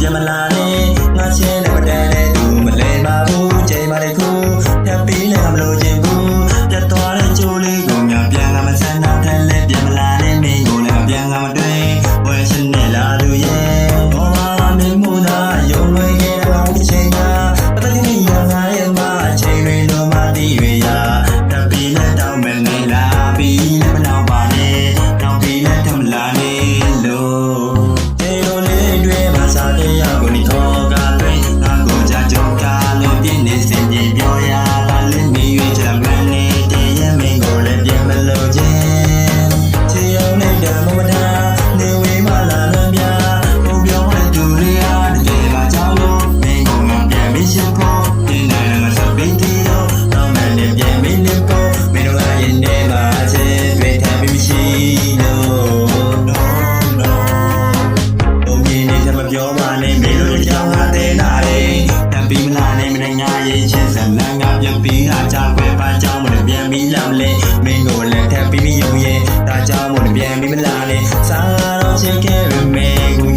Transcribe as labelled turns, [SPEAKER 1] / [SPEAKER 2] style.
[SPEAKER 1] ပြန်မလာနဲ့ငါချင်းနဲ့မတန်တဲ့သူမလဲပါဘူးချိန်ပါလေခုထပ်ပြီးလည်းမလို့ခြင်းဘူးပြတ်သွားတဲ့ကြိုးလေးကိုများပြန်လာမဆန်းတော့တယ်လဲပြန်မလာနဲ့မင်းကိုလည်းပြန်လာမတွေ့ဝယ်ရှင်နဲ့လာသူရဲ့ဘောမှာမင်းမို့သာယုံလွယ်ခဲ့တာဒီချိန်ကပတတိယငါရဲ့မအချိန်တွေလိုမှတည်ရရထပ်ပြီးလည်းတောင်းမယ်နေလာပြီးလည်းမနောက်ပါနဲ့နောက်ပြီးလည်းထမလာနဲ့လို့တေလိုလေးတွေမှာစားတဲ့ရောက်ကိုဒီခေါ်ကတွေငါကိုကြကြုံကလို့ပြင်းနေစင်ပြေပြောရတာလည်းနေရွေးချမ်းကန်နေတဲ့ရဲ့မင်းကိုလည်းပြန်မလို့ခြင်းချီအောင်နေတဲ့မမနာနေဝေးမလာလည်းပြဘုံပြောင်းတဲ့သူတွေအားတကယ်ပါကြောက်လို့မင်းကိုငါပြန်ပြီးရှိဖို့ဒီနိုင်မှာစပင်းတီတော့တောင်းမယ်နဲ့ပြန်ပြီးနေဖို့မင်းတို့ရဲ့နေမှာချစ်တွေထပ်ပြီးရှိလို့ပြောပါနဲ့မေလို့ကြောင်းငါတဲ့နာလေးတပီးမလာနဲ့မနေညာရေးချင်းစံလန်းကပြပြီးတာကြောက်ွယ်ပါကြောင်းမလို့ပြန်ပြီးလာမလဲမင်းကိုလည်းထပ်ပြီးရုံရဲ့ဒါကြောင့်မလို့ပြန်ပြီးမလာနဲ့စားတော့ချစ်ခဲ့ရမေကို